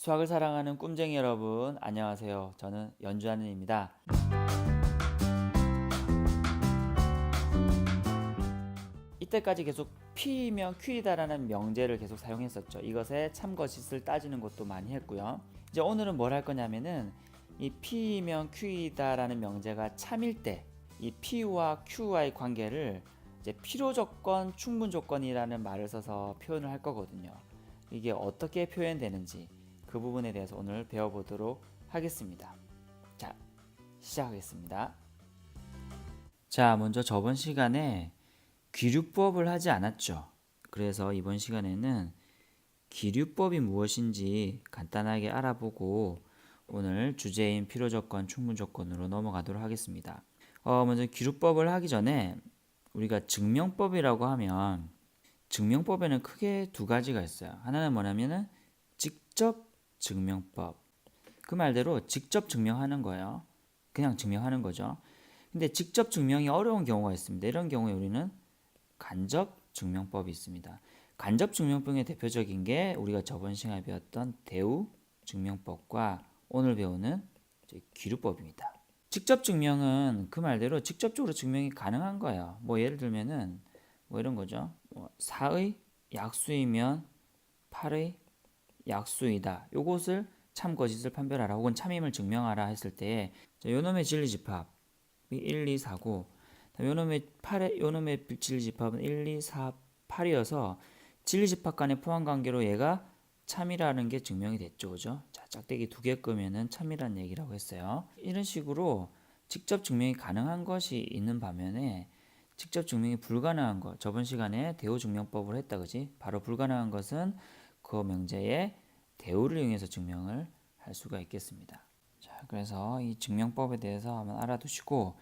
수학을 사랑하는 꿈쟁이 여러분, 안녕하세요. 저는 연주하는입니다. 이때까지 계속 P이면 Q이다라는 명제를 계속 사용했었죠. 이것에 참거짓을 따지는 것도 많이 했고요. 이제 오늘은 뭘 할 거냐면은 이 P이면 Q이다라는 명제가 참일 때 이 P와 Q와의 관계를 이제 필요조건, 충분조건이라는 말을 써서 표현을 할 거거든요. 이게 어떻게 표현되는지 그 부분에 대해서 오늘 배워보도록 하겠습니다. 자, 시작하겠습니다. 자, 먼저 저번 시간에 귀류법을 하지 않았죠. 그래서 이번 시간에는 귀류법이 무엇인지 간단하게 알아보고 오늘 주제인 필요조건, 충분조건으로 넘어가도록 하겠습니다. 먼저 귀류법을 하기 전에 우리가 증명법이라고 하면 증명법에는 크게 두 가지가 있어요. 하나는 뭐냐면은 직접 증명법. 그 말대로 직접 증명하는 거예요. 그냥 증명하는 거죠. 근데 직접 증명이 어려운 경우가 있습니다. 이런 경우에 우리는 간접 증명법이 있습니다. 간접 증명법의 대표적인 게 우리가 저번 시간에 배웠던 대우 증명법과 오늘 배우는 귀류법입니다. 직접 증명은 그 말대로 직접적으로 증명이 가능한 거예요. 뭐 예를 들면은 뭐 이런 거죠. 4의 약수이면 8의 약수이다. 요것을 참거짓을 판별하라 혹은 참임을 증명하라 했을 때 요놈의 진리집합이 1, 2, 4고 요놈의 진리집합은 1, 2, 4, 8이어서 진리집합 간의 포함관계로 얘가 참이라는 게 증명이 됐죠. 그죠? 자, 짝대기 두 개 끄면은 참이라는 얘기라고 했어요. 이런 식으로 직접 증명이 가능한 것이 있는 반면에 직접 증명이 불가능한 것, 저번 시간에 대우 증명법을 했다. 그지? 바로 불가능한 것은 그 명제의 대우를 이용해서 증명을 할 수가 있겠습니다. 자, 그래서 이 증명법에 대해서 한번 알아두시고,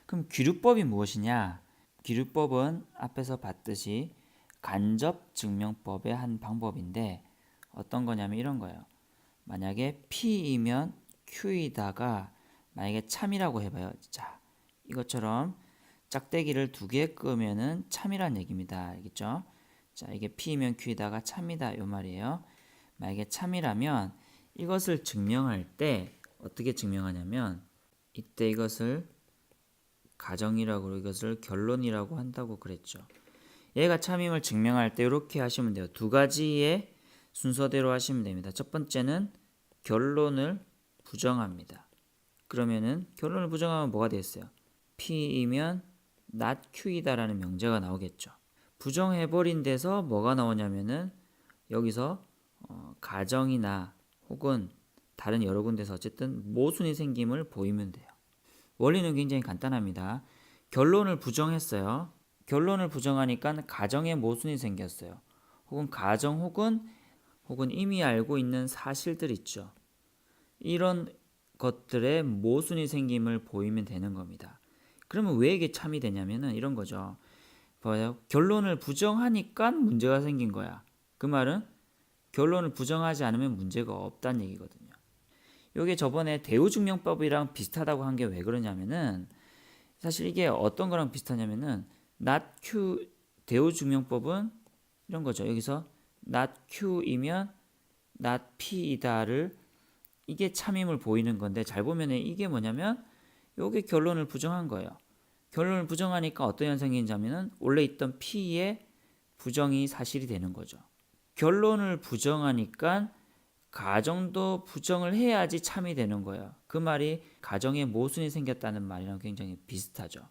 그럼 귀류법이 무엇이냐? 귀류법은 앞에서 봤듯이 간접 증명법의 한 방법인데 어떤 거냐면 이런 거예요. 만약에 P이면 Q이다가 만약에 참이라고 해봐요. 자, 이것처럼 짝대기를 두 개 끄면은 참이란 얘기입니다. 알겠죠? 자, 이게 P이면 Q이다가 참이다 요 말이에요. 만약에 참이라면 이것을 증명할 때 어떻게 증명하냐면 이때 이것을 가정이라고 이것을 결론이라고 한다고 그랬죠. 얘가 참임을 증명할 때 이렇게 하시면 돼요. 두 가지의 순서대로 하시면 됩니다. 첫 번째는 결론을 부정합니다. 그러면은 결론을 부정하면 뭐가 됐어요? P이면 not Q이다라는 명제가 나오겠죠. 부정해버린 데서 뭐가 나오냐면은 여기서 가정이나 혹은 다른 여러 군데서 어쨌든 모순이 생김을 보이면 돼요. 원리는 굉장히 간단합니다. 결론을 부정했어요. 결론을 부정하니까 가정에 모순이 생겼어요. 혹은 가정 혹은 이미 알고 있는 사실들 있죠. 이런 것들에 모순이 생김을 보이면 되는 겁니다. 그러면 왜 이게 참이 되냐면은 이런 거죠. 봐요. 결론을 부정하니까 문제가 생긴 거야. 그 말은 결론을 부정하지 않으면 문제가 없다는 얘기거든요. 이게 저번에 대우증명법이랑 비슷하다고 한 게 왜 그러냐면은 사실 이게 어떤 거랑 비슷하냐면은 not Q 대우증명법은 이런 거죠. 여기서 not Q이면 not P이다를 이게 참임을 보이는 건데 잘 보면 이게 뭐냐면 이게 결론을 부정한 거예요. 결론을 부정하니까 어떤 현상이 있냐면은 원래 있던 P의 부정이 사실이 되는 거죠. 결론을 부정하니까 가정도 부정을 해야지 참이 되는 거예요. 그 말이 가정에 모순이 생겼다는 말이랑 굉장히 비슷하죠.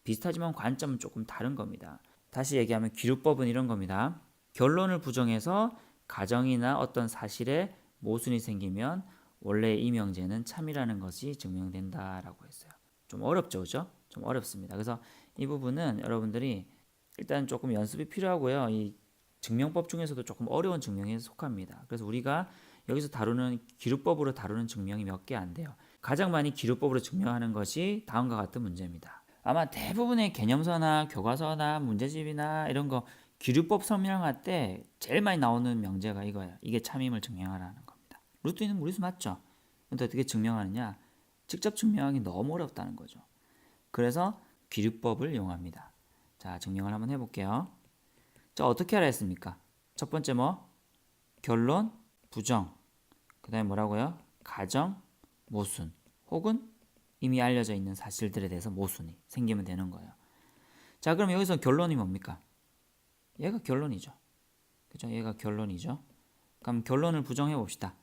비슷하지만 관점은 조금 다른 겁니다. 다시 얘기하면 귀류법은 이런 겁니다. 결론을 부정해서 가정이나 어떤 사실에 모순이 생기면 원래 이 명제는 참이라는 것이 증명된다라고 했어요. 좀 어렵죠, 그죠? 좀 어렵습니다. 그래서 이 부분은 여러분들이 일단 조금 연습이 필요하고요. 이 증명법 중에서도 조금 어려운 증명에 속합니다. 그래서 우리가 여기서 다루는 기류법으로 다루는 증명이 몇 개 안 돼요. 가장 많이 기류법으로 증명하는 것이 다음과 같은 문제입니다. 아마 대부분의 개념서나 교과서나 문제집이나 이런 거 기류법 설명할 때 제일 많이 나오는 명제가 이거예요. 이게 참임을 증명하라는 겁니다. 루트 있는 무리수 맞죠? 근데 어떻게 증명하느냐? 직접 증명하기 너무 어렵다는 거죠. 그래서 기류법을 이용합니다. 자, 증명을 한번 해볼게요. 자, 어떻게 하라 했습니까? 첫 번째 뭐? 결론, 부정. 그 다음에 뭐라고요? 가정, 모순 혹은 이미 알려져 있는 사실들에 대해서 모순이 생기면 되는 거예요. 자, 그럼 여기서 결론이 뭡니까? 얘가 결론이죠. 그죠? 얘가 결론이죠. 그럼 결론을 부정해 봅시다.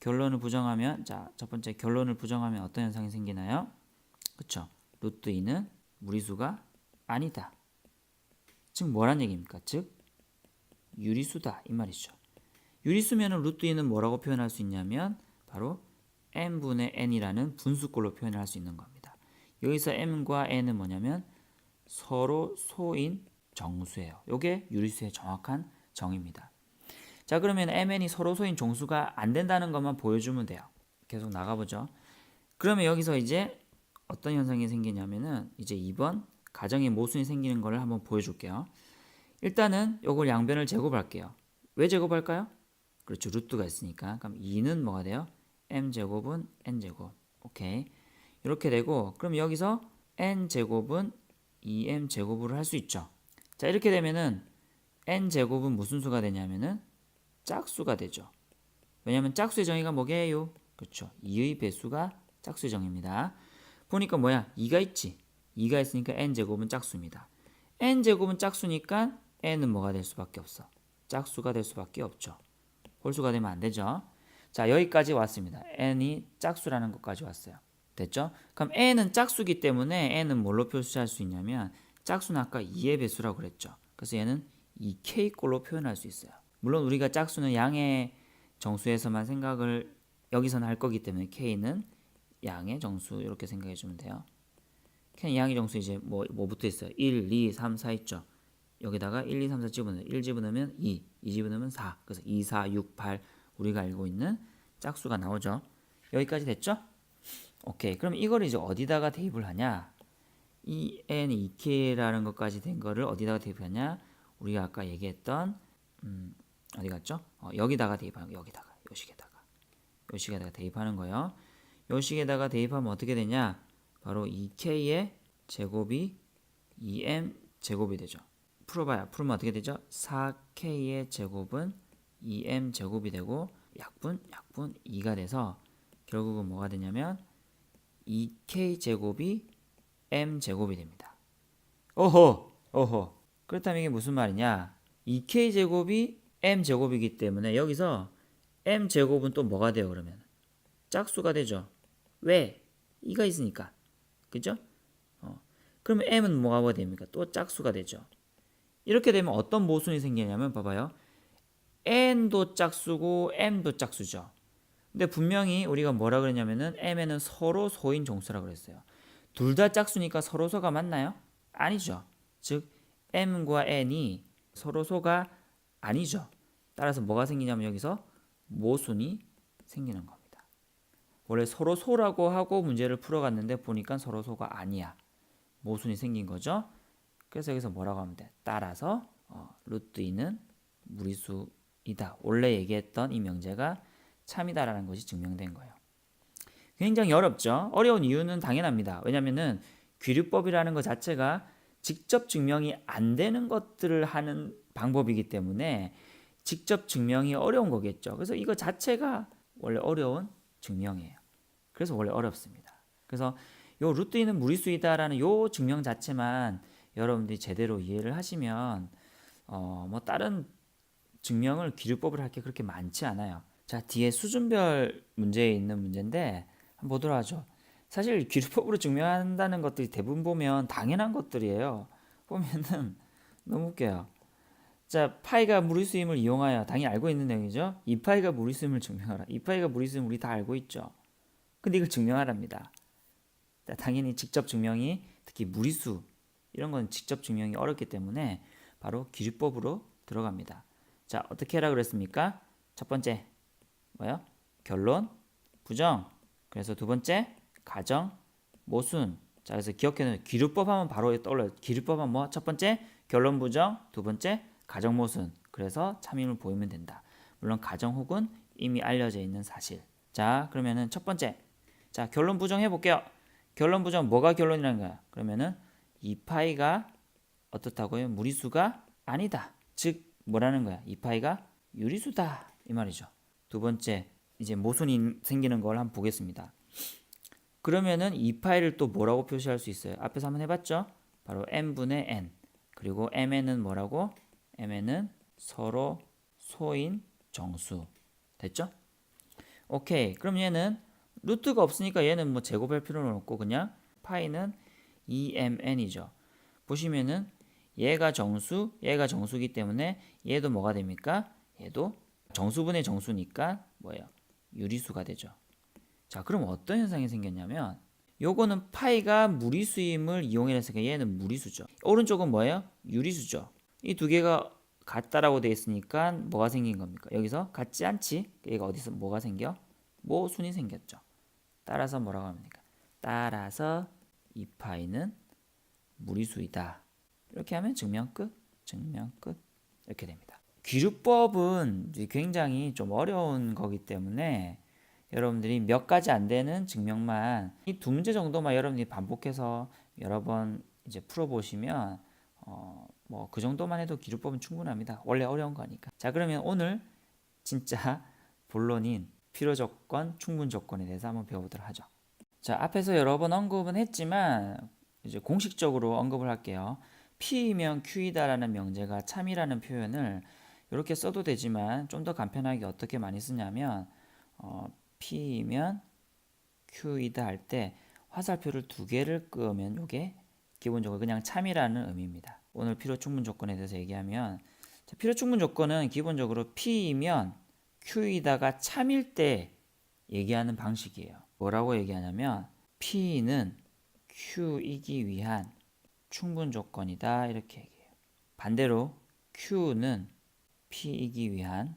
결론을 부정하면, 자, 첫 번째 결론을 부정하면 어떤 현상이 생기나요? 그쵸? 루트 2는 무리수가 아니다. 즉 뭐란 얘기입니까? 즉 유리수다 이 말이죠. 유리수면은 루트 2는 뭐라고 표현할 수 있냐면 바로 n분의 n이라는 분수꼴로 표현할 수 있는 겁니다. 여기서 m과 n은 뭐냐면 서로 소인 정수예요. 이게 유리수의 정확한 정의입니다. 자, 그러면 mn이 서로 소인 정수가 안 된다는 것만 보여주면 돼요. 계속 나가보죠. 그러면 여기서 이제 어떤 현상이 생기냐면은 이제 2번 가정의 모순이 생기는 것을 한번 보여줄게요. 일단은 요걸 양변을 제곱할게요. 왜 제곱할까요? 그렇죠. 루트가 있으니까. 그럼 2는 뭐가 돼요? m제곱은 n제곱. 오케이. 이렇게 되고 그럼 여기서 n제곱은 2m제곱으로 할 수 있죠. 자, 이렇게 되면은 n제곱은 무슨 수가 되냐면은 짝수가 되죠. 왜냐면 짝수의 정의가 뭐게요? 그렇죠. 2의 배수가 짝수의 정의입니다. 보니까 뭐야? 2가 있지. 2가 있으니까 n제곱은 짝수입니다. n제곱은 짝수니까 n은 뭐가 될 수밖에 없어? 짝수가 될 수밖에 없죠. 홀수가 되면 안 되죠. 자, 여기까지 왔습니다. n이 짝수라는 것까지 왔어요. 됐죠? 그럼 n은 짝수기 때문에 n은 뭘로 표시할 수 있냐면 짝수는 아까 2의 배수라고 그랬죠. 그래서 얘는 2k꼴로 표현할 수 있어요. 물론 우리가 짝수는 양의 정수에서만 생각을 여기서는 할 거기 때문에 k는 양의 정수 이렇게 생각해 주면 돼요. k는 양의 정수 이제 뭐 붙어 있어요? 1, 2, 3, 4 있죠. 여기다가 1, 2, 3, 4 집어넣어요. 1 집어넣으면 2, 2 집어넣으면 4. 그래서 2, 4, 6, 8 우리가 알고 있는 짝수가 나오죠. 여기까지 됐죠? 오케이. 그럼 이걸 이제 어디다가 대입을 하냐? 이 n 2k라는 것까지 된 거를 어디다가 대입하냐? 우리가 아까 얘기했던 어디 갔죠? 여기다가 대입하는 거. 여기다가 요 식에다가 대입하는 거예요. 요 식에다가 대입하면 어떻게 되냐? 바로 2k의 제곱이 2m 제곱이 되죠. 풀으면 어떻게 되죠? 4k의 제곱은 2m 제곱이 되고 약분 2가 돼서 결국은 뭐가 되냐면 2k 제곱이 m 제곱이 됩니다. 오호. 그렇다면 이게 무슨 말이냐? 2k 제곱이 m 제곱이기 때문에 여기서 m 제곱은 또 뭐가 돼요? 그러면 짝수가 되죠. 왜? 2가 있으니까. 그죠? 그러면 m은 뭐가 됩니까? 또 짝수가 되죠. 이렇게 되면 어떤 모순이 생기냐면 봐봐요. n도 짝수고 m도 짝수죠. 근데 분명히 우리가 뭐라 그랬냐면은 m에는 서로 소인 정수라고 그랬어요. 둘 다 짝수니까 서로 소가 맞나요? 아니죠. 즉 m과 n이 서로 소가 아니죠. 따라서 뭐가 생기냐면 여기서 모순이 생기는 겁니다. 원래 서로 소라고 하고 문제를 풀어갔는데 보니까 서로 소가 아니야. 모순이 생긴 거죠. 그래서 여기서 뭐라고 하면 돼? 따라서 루트 2는 무리수이다. 원래 얘기했던 이 명제가 참이다라는 것이 증명된 거예요. 굉장히 어렵죠. 어려운 이유는 당연합니다. 왜냐면은 귀류법이라는 것 자체가 직접 증명이 안 되는 것들을 하는 방법이기 때문에 직접 증명이 어려운 거겠죠. 그래서 이거 자체가 원래 어려운 증명이에요. 그래서 원래 어렵습니다. 그래서 요 루트 2는 무리수이다라는 요 증명 자체만 여러분들이 제대로 이해를 하시면 뭐 다른 증명을 귀류법을 할 게 그렇게 많지 않아요. 자, 뒤에 수준별 문제에 있는 문제인데 한번 보도록 하죠. 사실 귀류법으로 증명한다는 것들이 대부분 보면 당연한 것들이에요. 보면은 너무 웃겨요. 자, 파이가 무리수임을 이용하여 당연히 알고 있는 내용이죠. 2파이가 무리수임을 증명하라. 2파이가 무리수임 우리 다 알고 있죠. 근데 이걸 증명하랍니다. 자, 당연히 직접 증명이 특히 무리수 이런 건 직접 증명이 어렵기 때문에 바로 귀류법으로 들어갑니다. 자, 어떻게 하라 그랬습니까? 첫 번째 뭐요? 결론, 부정. 그래서 두 번째 가정, 모순. 자, 그래서 기억해놓은 귀류법 하면 바로 떠올라요. 귀류법 하면 뭐? 첫 번째 결론, 부정. 두 번째 가정, 모순. 그래서 참임을 보이면 된다. 물론 가정 혹은 이미 알려져 있는 사실. 자, 그러면은 첫 번째. 자, 결론, 부정 해볼게요. 결론, 부정 뭐가 결론이라는 거야? 그러면은 2파이가 어떻다고요? 무리수가 아니다. 즉 뭐라는 거야? 2파이가 유리수다 이 말이죠. 두 번째 이제 모순이 생기는 걸 한번 보겠습니다. 그러면은 이 파일을 또 뭐라고 표시할 수 있어요? 앞에서 한번 해봤죠? 바로 n분의 n. 그리고 mn은 뭐라고? mn은 서로 소인 정수. 됐죠? 오케이. 그럼 얘는 루트가 없으니까 얘는 뭐 제곱할 필요는 없고 그냥 파이는 emn이죠. 보시면은 얘가 정수, 얘가 정수기 때문에 얘도 뭐가 됩니까? 얘도 정수분의 정수니까 뭐예요? 유리수가 되죠. 자, 그럼 어떤 현상이 생겼냐면 요거는 파이가 무리수임을 이용해서 얘는 무리수죠. 오른쪽은 뭐예요? 유리수죠. 이 두 개가 같다라고 되어 있으니까 뭐가 생긴 겁니까? 여기서 같지 않지? 얘가 어디서 뭐가 생겨? 모순이 생겼죠. 따라서 뭐라고 합니까? 따라서 이 파이는 무리수이다. 이렇게 하면 증명 끝, 증명 끝 이렇게 됩니다. 귀류법은 굉장히 좀 어려운 거기 때문에 여러분들이 몇 가지 안 되는 증명만 이 두 문제 정도만 여러분들이 반복해서 여러 번 이제 풀어보시면 뭐 그 정도만 해도 기술법은 충분합니다. 원래 어려운 거니까. 자, 그러면 오늘 진짜 본론인 필요 조건, 충분 조건에 대해서 한번 배워보도록 하죠. 자, 앞에서 여러 번 언급은 했지만 이제 공식적으로 언급을 할게요. P이면 Q이다라는 명제가 참이라는 표현을 이렇게 써도 되지만 좀 더 간편하게 어떻게 많이 쓰냐면 P이면 Q이다 할 때 화살표를 두 개를 끄면 이게 기본적으로 그냥 참이라는 의미입니다. 오늘 필요 충분 조건에 대해서 얘기하면 필요 충분 조건은 기본적으로 P이면 Q이다가 참일 때 얘기하는 방식이에요. 뭐라고 얘기하냐면 P는 Q이기 위한 충분 조건이다 이렇게 얘기해요. 반대로 Q는 P이기 위한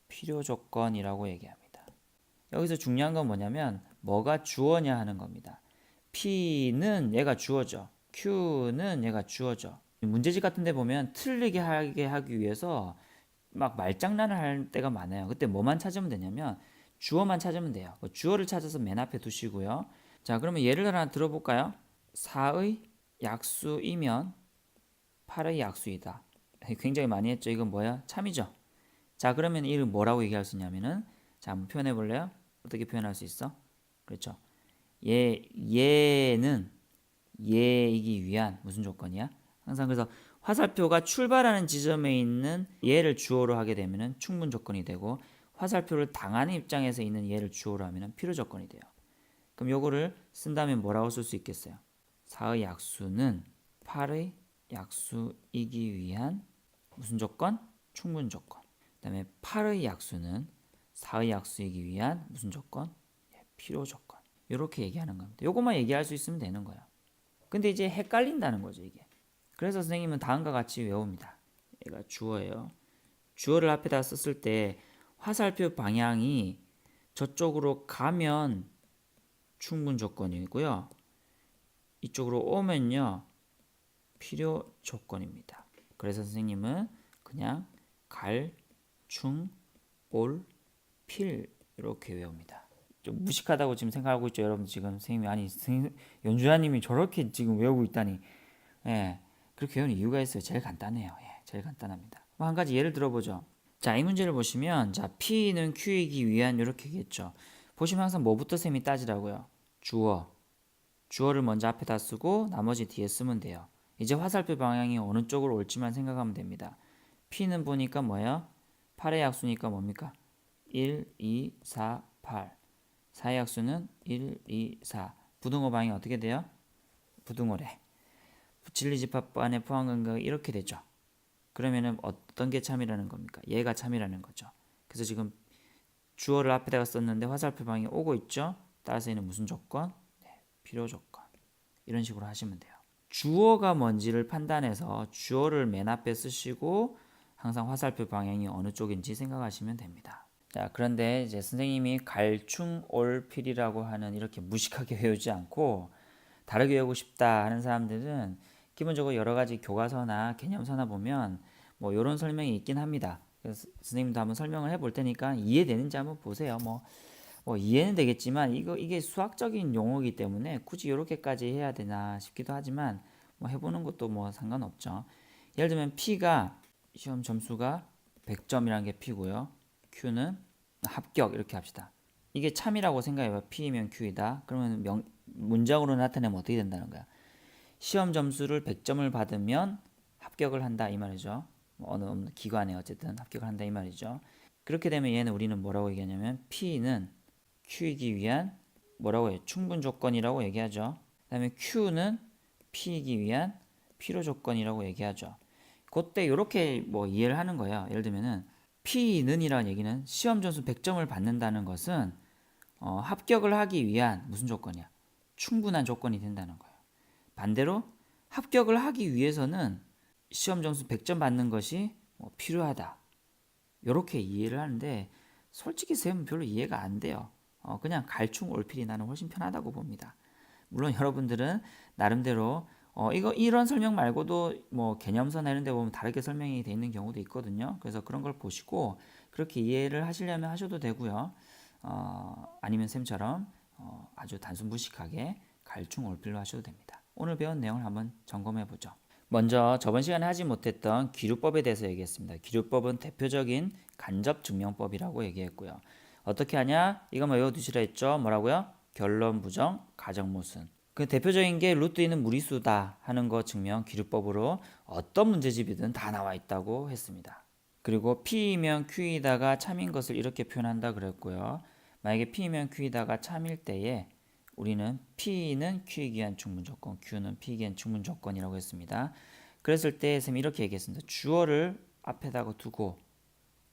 필요 조건이라고 얘기합니다. 여기서 중요한 건 뭐냐면 뭐가 주어냐 하는 겁니다. P는 얘가 주어죠. Q는 얘가 주어죠. 문제집 같은 데 보면 틀리게 하게 하기 위해서 막 말장난을 할 때가 많아요. 그때 뭐만 찾으면 되냐면 주어만 찾으면 돼요. 주어를 찾아서 맨 앞에 두시고요. 자, 그러면 예를 하나 들어볼까요? 4의 약수이면 8의 약수이다. 굉장히 많이 했죠. 이건 뭐야? 참이죠. 자, 그러면 이를 뭐라고 얘기할 수 있냐면은 자, 한번 표현해 볼래요? 어떻게 표현할 수 있어? 그렇죠. 얘는 얘이기 위한 무슨 조건이야? 항상 그래서 화살표가 출발하는 지점에 있는 얘를 주어로 하게 되면은 충분 조건이 되고 화살표를 당하는 입장에서 있는 얘를 주어로 하면은 필요 조건이 돼요. 그럼 요거를 쓴다면 뭐라고 쓸 수 있겠어요? 4의 약수는 8의 약수이기 위한 무슨 조건? 충분 조건. 그다음에 8의 약수는 4의 약수이기 위한 무슨 조건? 필요 조건. 이렇게 얘기하는 겁니다. 요것만 얘기할 수 있으면 되는 거예요. 근데 이제 헷갈린다는 거죠, 이게. 그래서 선생님은 다음과 같이 외웁니다. 얘가 주어예요. 주어를 앞에다 썼을 때 화살표 방향이 저쪽으로 가면 충분 조건이고요. 이쪽으로 오면요. 필요 조건입니다. 그래서 선생님은 그냥 갈, 충, 올, 필 이렇게 외웁니다. 좀 무식하다고 지금 생각하고 있죠, 여러분. 지금 선생님이 아니 연주자님이 저렇게 지금 외우고 있다니. 예, 그렇게 외우는 이유가 있어요. 제일 간단해요. 예, 제일 간단합니다. 한 가지 예를 들어보죠. 자, 이 문제를 보시면 자 P는 Q이기 위한 이렇게 얘기했죠. 보시면 항상 뭐부터 쌤이 따지라고요? 주어. 주어를 먼저 앞에다 쓰고 나머지 뒤에 쓰면 돼요. 이제 화살표 방향이 어느 쪽으로 올지만 생각하면 됩니다. P는 보니까 뭐예요? 8의 약수니까 뭡니까? 1, 2, 4, 8. 4의 약수는 1, 2, 4. 부등호 방향이 어떻게 돼요? 부등호래. 진리집합반의 포함 간격이 이렇게 되죠. 그러면은 어떤 게 참이라는 겁니까? 얘가 참이라는 거죠. 그래서 지금 주어를 앞에다가 썼는데 화살표 방향이 오고 있죠. 따라서 얘는 무슨 조건? 네, 필요 조건. 이런 식으로 하시면 돼요. 주어가 뭔지를 판단해서 주어를 맨 앞에 쓰시고 항상 화살표 방향이 어느 쪽인지 생각하시면 됩니다. 자, 그런데 이제 선생님이 갈충올필이라고 하는 이렇게 무식하게 외우지 않고 다르게 외우고 싶다 하는 사람들은 기본적으로 여러 가지 교과서나 개념서나 보면 뭐 이런 설명이 있긴 합니다. 그래서 선생님도 한번 설명을 해볼 테니까 이해되는지 한번 보세요. 뭐 이해는 되겠지만 이게 수학적인 용어이기 때문에 굳이 이렇게까지 해야 되나 싶기도 하지만 뭐 해보는 것도 뭐 상관없죠. 예를 들면 P가 시험 점수가 100점이라는 게 P고요. Q는 합격 이렇게 합시다. 이게 참이라고 생각해봐. P이면 Q이다. 그러면 문장으로 나타내면 어떻게 된다는 거야? 시험 점수를 100점을 받으면 합격을 한다 이 말이죠. 뭐 어느 기관에 어쨌든 합격을 한다 이 말이죠. 그렇게 되면 얘는 우리는 뭐라고 얘기하냐면 P는 Q이기 위한 뭐라고 해요? 충분 조건이라고 얘기하죠. 그다음에 Q는 P이기 위한 필요 조건이라고 얘기하죠. 그때 이렇게 뭐 이해를 하는 거예요. 예를 들면은 P는이라는 얘기는 시험 점수 100점을 받는다는 것은 합격을 하기 위한 무슨 조건이야? 충분한 조건이 된다는 거예요. 반대로 합격을 하기 위해서는 시험 점수 100점 받는 것이 뭐 필요하다. 이렇게 이해를 하는데 솔직히 쌤은 별로 이해가 안 돼요. 그냥 갈충올필이 나는 훨씬 편하다고 봅니다. 물론 여러분들은 나름대로 이런 설명 말고도 뭐 개념서나 이런 데 보면 다르게 설명이 돼 있는 경우도 있거든요. 그래서 그런 걸 보시고 그렇게 이해를 하시려면 하셔도 되고요. 아니면 쌤처럼 아주 단순무식하게 갈충올필로 하셔도 됩니다. 오늘 배운 내용을 한번 점검해 보죠. 먼저 저번 시간에 하지 못했던 기류법에 대해서 얘기했습니다. 기류법은 대표적인 간접증명법이라고 얘기했고요. 어떻게 하냐? 이것만 외워두시라 했죠. 뭐라고요? 결론 부정, 가정 모순. 그 대표적인 게 루트 2는 무리수다 하는 거 증명 기류법으로 어떤 문제집이든 다 나와 있다고 했습니다. 그리고 P이면 Q이다가 참인 것을 이렇게 표현한다 그랬고요. 만약에 P이면 Q이다가 참일 때에 우리는 P는 Q이기 위한 충분 조건, Q는 P이기 위한 충분 조건이라고 했습니다. 그랬을 때 쌤이 이렇게 얘기했습니다. 주어를 앞에다가 두고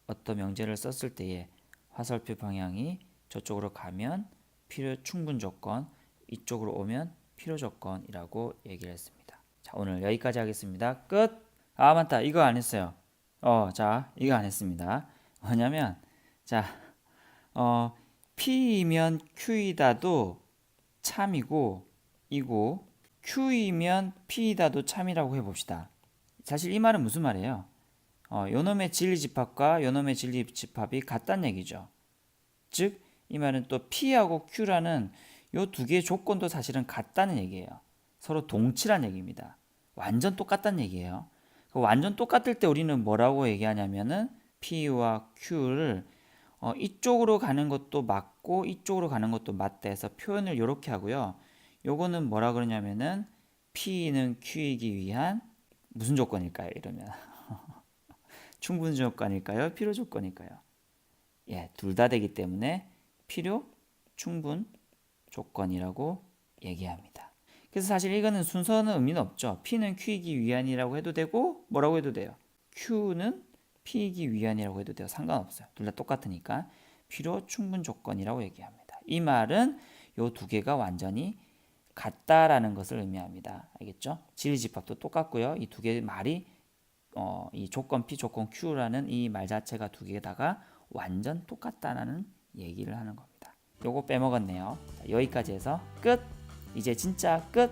어떤 명제를 썼을 때에 화살표 방향이 저쪽으로 가면 필요 충분 조건, 이쪽으로 오면 필요 조건이라고 얘기를 했습니다. 자, 오늘 여기까지 하겠습니다. 끝! 아, 맞다. 이거 안 했어요. 자, 이거 안 했습니다. 뭐냐면, 자, P이면 Q이다도 참이고, 이고, Q이면 P이다도 참이라고 해봅시다. 사실 이 말은 무슨 말이에요? 요놈의 진리집합과 요놈의 진리집합이 같다는 얘기죠. 즉, 이 말은 또 P하고 Q라는 요 두 개의 조건도 사실은 같다는 얘기예요. 서로 동치란 얘기입니다. 완전 똑같다는 얘기예요. 완전 똑같을 때 우리는 뭐라고 얘기하냐면은 P와 Q를 이쪽으로 가는 것도 맞고 이쪽으로 가는 것도 맞다 해서 표현을 이렇게 하고요. 요거는 뭐라 그러냐면은 P는 Q이기 위한 무슨 조건일까요? 이러면 충분 조건일까요? 필요 조건일까요? 예, 둘 다 되기 때문에 필요, 충분 조건이라고 얘기합니다. 그래서 사실 이거는 순서는 의미는 없죠. P는 Q이기 위한이라고 해도 되고 뭐라고 해도 돼요. Q는 P이기 위한이라고 해도 돼요. 상관없어요. 둘 다 똑같으니까 필요, 충분 조건이라고 얘기합니다. 이 말은 요 두 개가 완전히 같다라는 것을 의미합니다. 알겠죠? 진리집합도 똑같고요. 이 두 개의 말이 이 조건 P, 조건 Q라는 이 말 자체가 두 개다가 완전 똑같다라는 얘기를 하는 겁니다. 요거 빼먹었네요. 자, 여기까지 해서 끝! 이제 진짜 끝!